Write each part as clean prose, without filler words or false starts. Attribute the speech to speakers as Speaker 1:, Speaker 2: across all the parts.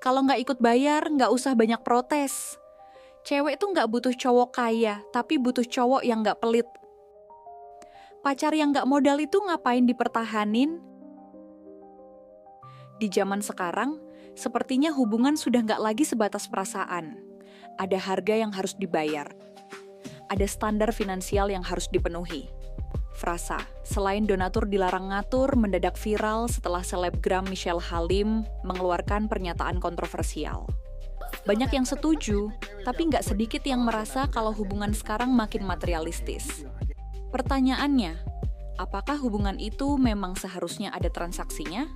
Speaker 1: Kalau nggak ikut bayar, nggak usah banyak protes. Cewek tuh nggak butuh cowok kaya, tapi butuh cowok yang nggak pelit. Pacar yang nggak modal itu ngapain dipertahanin? Di zaman sekarang, sepertinya hubungan sudah nggak lagi sebatas perasaan. Ada harga yang harus dibayar. Ada standar finansial yang harus dipenuhi. Frasa, selain donatur dilarang ngatur, mendadak viral setelah selebgram Michelle Halim mengeluarkan pernyataan kontroversial. Banyak yang setuju, tapi nggak sedikit yang merasa kalau hubungan sekarang makin materialistis. Pertanyaannya, apakah hubungan itu memang seharusnya ada transaksinya?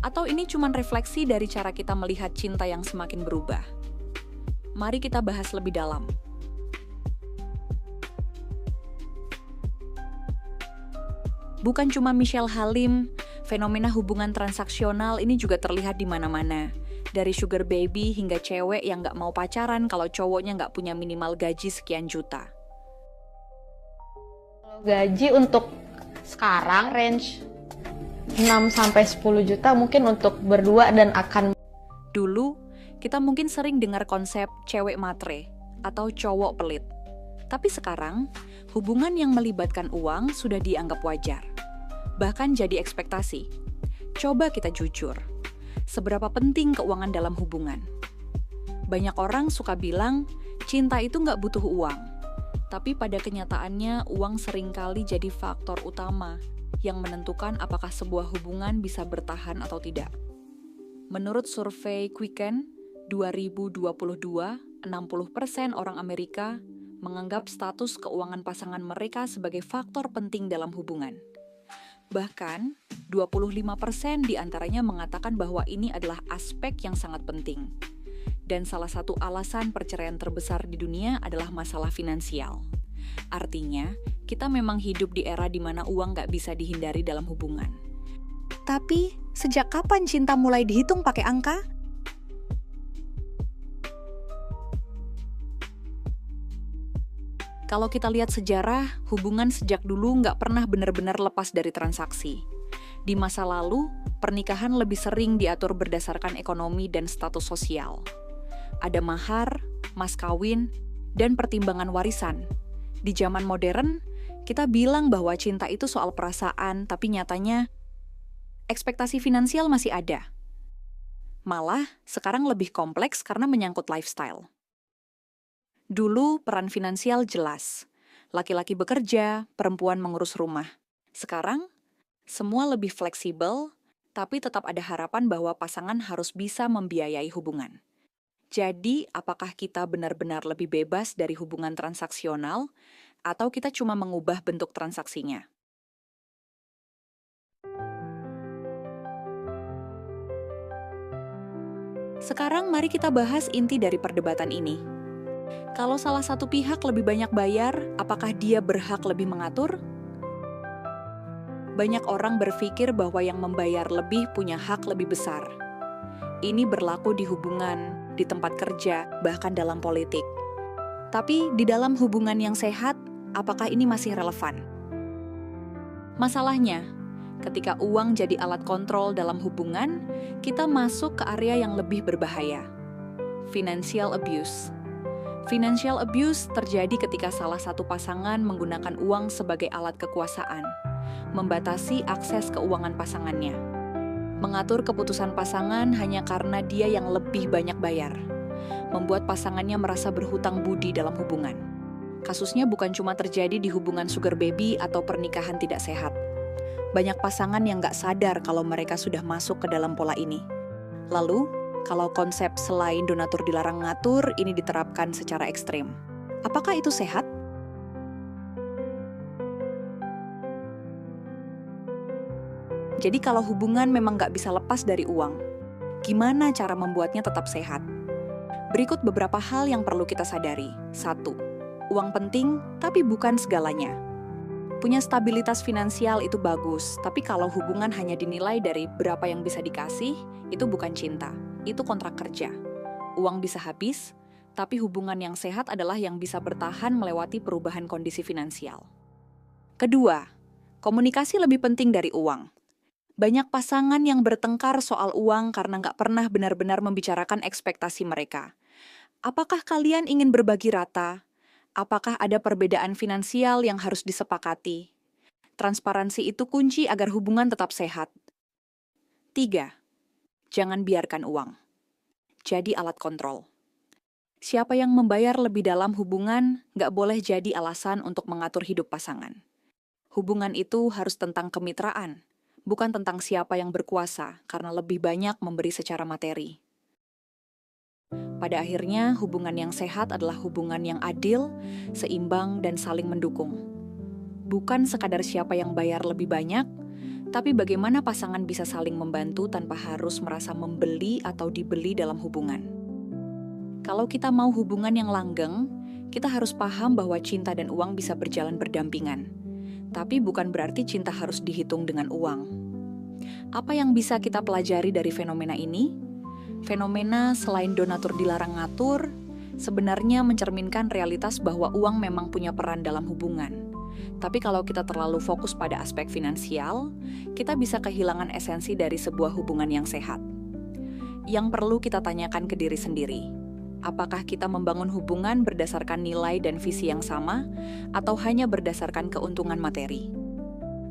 Speaker 1: Atau ini cuma refleksi dari cara kita melihat cinta yang semakin berubah? Mari kita bahas lebih dalam. Bukan cuma Michelle Halim, fenomena hubungan transaksional ini juga terlihat di mana-mana. Dari sugar baby hingga cewek yang nggak mau pacaran kalau cowoknya nggak punya minimal gaji sekian juta.
Speaker 2: Gaji untuk sekarang range 6-10 juta mungkin untuk berdua dan akan...
Speaker 1: Dulu, kita mungkin sering dengar konsep cewek matre atau cowok pelit. Tapi sekarang, hubungan yang melibatkan uang sudah dianggap wajar. Bahkan jadi ekspektasi. Coba kita jujur. Seberapa penting keuangan dalam hubungan? Banyak orang suka bilang, cinta itu nggak butuh uang. Tapi pada kenyataannya, uang seringkali jadi faktor utama yang menentukan apakah sebuah hubungan bisa bertahan atau tidak. Menurut survei Quicken 2022, 60% orang Amerika menganggap status keuangan pasangan mereka sebagai faktor penting dalam hubungan. Bahkan, 25% diantaranya mengatakan bahwa ini adalah aspek yang sangat penting. Dan salah satu alasan perceraian terbesar di dunia adalah masalah finansial. Artinya, kita memang hidup di era di mana uang nggak bisa dihindari dalam hubungan. Tapi, sejak kapan cinta mulai dihitung pakai angka? Kalau kita lihat sejarah, hubungan sejak dulu nggak pernah benar-benar lepas dari transaksi. Di masa lalu, pernikahan lebih sering diatur berdasarkan ekonomi dan status sosial. Ada mahar, mas kawin, dan pertimbangan warisan. Di zaman modern, kita bilang bahwa cinta itu soal perasaan, tapi nyatanya ekspektasi finansial masih ada. Malah, sekarang lebih kompleks karena menyangkut lifestyle. Dulu, peran finansial jelas. Laki-laki bekerja, perempuan mengurus rumah. Sekarang, semua lebih fleksibel, tapi tetap ada harapan bahwa pasangan harus bisa membiayai hubungan. Jadi, apakah kita benar-benar lebih bebas dari hubungan transaksional, atau kita cuma mengubah bentuk transaksinya? Sekarang mari kita bahas inti dari perdebatan ini. Kalau salah satu pihak lebih banyak bayar, apakah dia berhak lebih mengatur? Banyak orang berpikir bahwa yang membayar lebih punya hak lebih besar. Ini berlaku di hubungan, di tempat kerja, bahkan dalam politik. Tapi di dalam hubungan yang sehat, apakah ini masih relevan? Masalahnya, ketika uang jadi alat kontrol dalam hubungan, kita masuk ke area yang lebih berbahaya. Financial abuse. Financial abuse terjadi ketika salah satu pasangan menggunakan uang sebagai alat kekuasaan, membatasi akses keuangan pasangannya, mengatur keputusan pasangan hanya karena dia yang lebih banyak bayar, membuat pasangannya merasa berhutang budi dalam hubungan. Kasusnya bukan cuma terjadi di hubungan sugar baby atau pernikahan tidak sehat. Banyak pasangan yang nggak sadar kalau mereka sudah masuk ke dalam pola ini. Lalu, kalau konsep selain donatur dilarang ngatur ini diterapkan secara ekstrem, apakah itu sehat? Jadi kalau hubungan memang nggak bisa lepas dari uang, gimana cara membuatnya tetap sehat? Berikut beberapa hal yang perlu kita sadari. 1. Uang penting, tapi bukan segalanya. Punya stabilitas finansial itu bagus, tapi kalau hubungan hanya dinilai dari berapa yang bisa dikasih, itu bukan cinta. Itu kontrak kerja. Uang bisa habis, tapi hubungan yang sehat adalah yang bisa bertahan melewati perubahan kondisi finansial. Kedua, komunikasi lebih penting dari uang. Banyak pasangan yang bertengkar soal uang karena nggak pernah benar-benar membicarakan ekspektasi mereka. Apakah kalian ingin berbagi rata? Apakah ada perbedaan finansial yang harus disepakati? Transparansi itu kunci agar hubungan tetap sehat. 3. Jangan biarkan uang jadi alat kontrol. Siapa yang membayar lebih dalam hubungan nggak boleh jadi alasan untuk mengatur hidup pasangan. Hubungan itu harus tentang kemitraan, bukan tentang siapa yang berkuasa karena lebih banyak memberi secara materi. Pada akhirnya, hubungan yang sehat adalah hubungan yang adil, seimbang, dan saling mendukung. Bukan sekadar siapa yang bayar lebih banyak, tapi bagaimana pasangan bisa saling membantu tanpa harus merasa membeli atau dibeli dalam hubungan. Kalau kita mau hubungan yang langgeng, kita harus paham bahwa cinta dan uang bisa berjalan berdampingan. Tapi bukan berarti cinta harus dihitung dengan uang. Apa yang bisa kita pelajari dari fenomena ini? Fenomena selain donatur dilarang ngatur, sebenarnya mencerminkan realitas bahwa uang memang punya peran dalam hubungan. Tapi kalau kita terlalu fokus pada aspek finansial, kita bisa kehilangan esensi dari sebuah hubungan yang sehat. Yang perlu kita tanyakan ke diri sendiri, apakah kita membangun hubungan berdasarkan nilai dan visi yang sama, atau hanya berdasarkan keuntungan materi?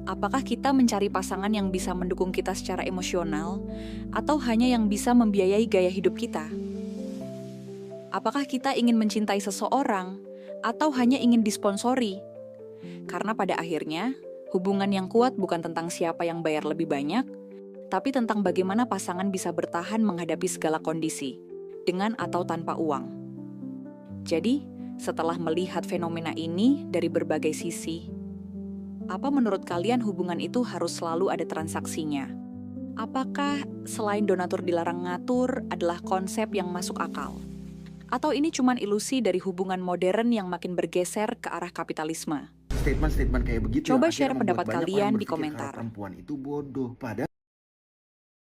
Speaker 1: Apakah kita mencari pasangan yang bisa mendukung kita secara emosional, atau hanya yang bisa membiayai gaya hidup kita? Apakah kita ingin mencintai seseorang, atau hanya ingin disponsori? Karena pada akhirnya, hubungan yang kuat bukan tentang siapa yang bayar lebih banyak, tapi tentang bagaimana pasangan bisa bertahan menghadapi segala kondisi, dengan atau tanpa uang. Jadi, setelah melihat fenomena ini dari berbagai sisi, apa menurut kalian hubungan itu harus selalu ada transaksinya? Apakah selain donatur dilarang ngatur adalah konsep yang masuk akal? Atau ini cuma ilusi dari hubungan modern yang makin bergeser ke arah kapitalisme?
Speaker 3: Statement-statement kayak begitu
Speaker 1: Coba
Speaker 3: yang
Speaker 1: share
Speaker 3: akhirnya
Speaker 1: pendapat
Speaker 3: membuat banyak
Speaker 1: kalian
Speaker 3: orang
Speaker 1: di
Speaker 3: berpikir kalau
Speaker 1: komentar.
Speaker 3: perempuan itu bodoh. Padahal